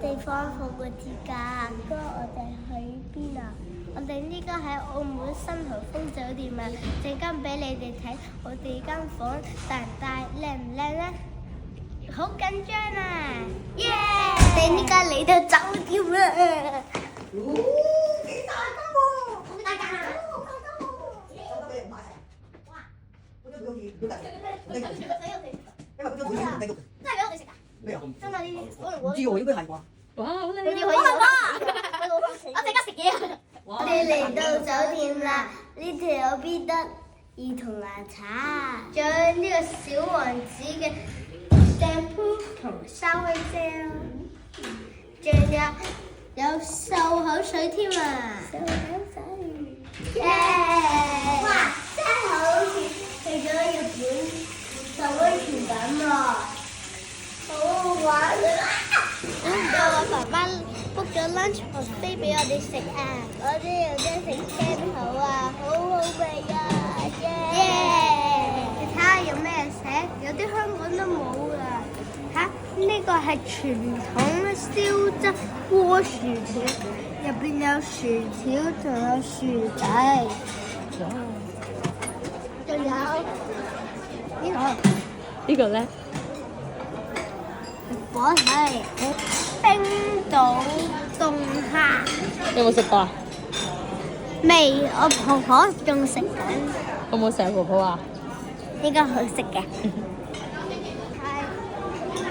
哋放復活節㗎，哥，我哋去邊啊？我哋呢家喺澳門新豪峰酒店啊，陣間俾你哋睇我哋間房大唔大、靚唔靚咧？好緊張啊！耶！我哋呢家嚟到酒店啦！幾大間喎？好大間啊！哇！真係俾我哋食㗎？咩啊？真係呢啲，可能我唔知喎，應該係啩？哇！好靚！你哋可以攞，我即刻食嘢啊！我哋嚟到酒店啦，呢條有必得兒童奶茶，仲有呢個小王子嘅shampoo同沙威膠，仲有漱口水添啊！漱口水，耶！哇！真係好似去咗日本受溫泉咁喎，好好玩啊！我爸爸 book 咗 lunch buffet 俾我哋食啊！我哋有得食青口啊，好好味啊！耶！你睇下有咩食？有啲香港都冇啊！嚇，呢個係傳統燒汁鍋薯條，入邊有薯條，仲有薯仔，仲有呢個咧。我係冰島凍蝦，有冇食過啊？未，我婆婆仲食緊。好唔好食啊，婆婆啊？呢個好食嘅，係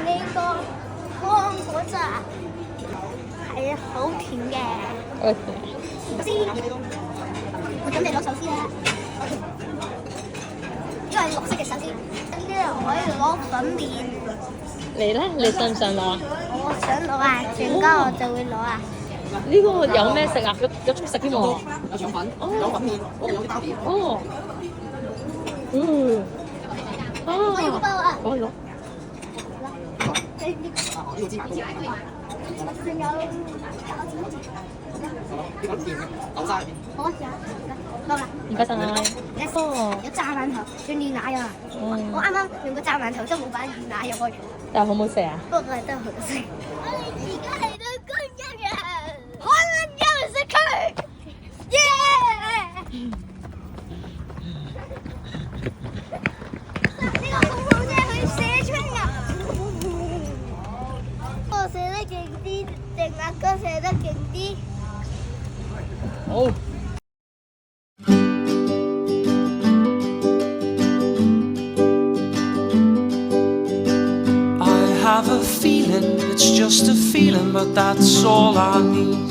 呢個乾果汁，係好甜嘅。我準備攞手先啦，因為綠色嘅手先，呢度可以攞粉麵。你咧？你想唔想攞啊？我想攞啊，陣間我就會攞啊。呢個有咩食啊？有速食添喎。有腸粉，有粉麵，我哋有啲包麵。哦。我要個包啊！我攞。呢個芝麻糕。仲有呢個麵豆沙入邊。好啊，攞啦。唔該晒。哦。有炸饅頭，仲煉奶啊！我啱啱用個炸饅頭都冇擺煉奶入去。但係好唔好食啊？不過都係好食。我哋而家嚟到觀音嘅海南休息區，耶！呢個泡泡車可以射春㗎。我射得勁啲，定阿哥射得勁啲？好。I have a feeling, it's just a feeling, but that's all I need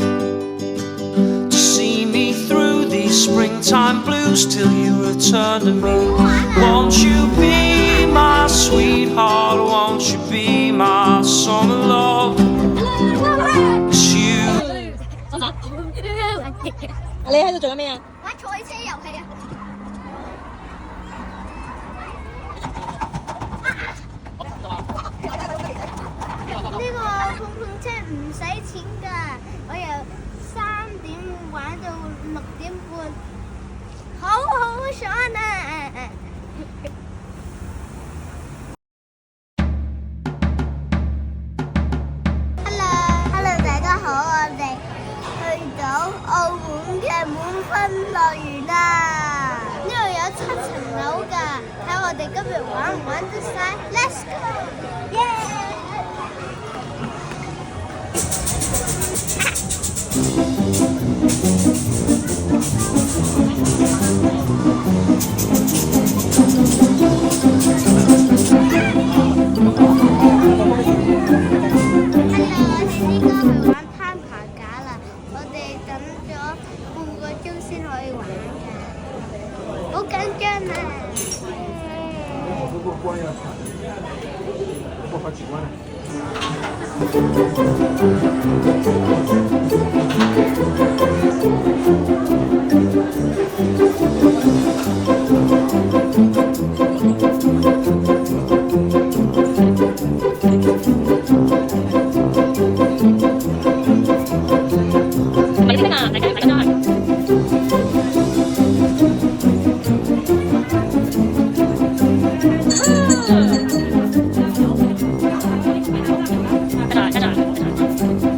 to see me through these springtime blues till you return to me. Won't you be my sweetheart? Won't you be my summer love? It's you. 你喺度做緊咩啊？玩賽車遊戲啊！呢個碰碰車唔使錢㗎，我由3點玩到6點半，好爽啊！Hello，大家好，我哋去到澳門嘅滿分樂園啦！呢度有7層樓㗎，睇我哋今日玩唔玩得晒 ？Let's go！ 耶！好緊張啊！過關啊！過快轉彎啊！唔係識啊！大家都係。가자.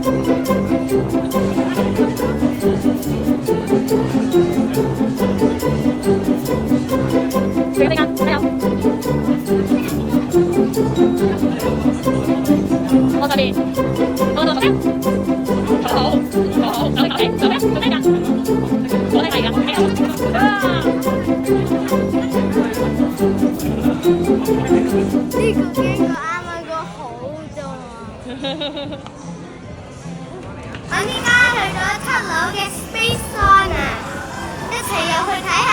我依家去咗7樓嘅 Space Sauna，一齊入去睇下。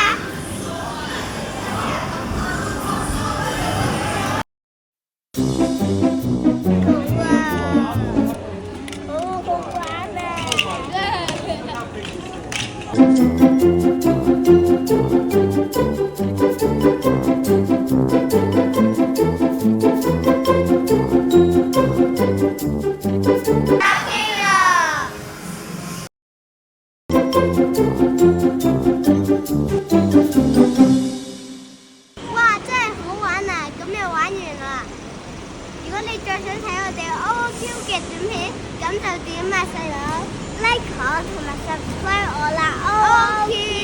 哇！真係好玩啊！咁就玩完啦。如果你再想睇我哋 OOQ 嘅短片，咁就點啊細佬 like 我同埋 subscribe 我啦 OOQ。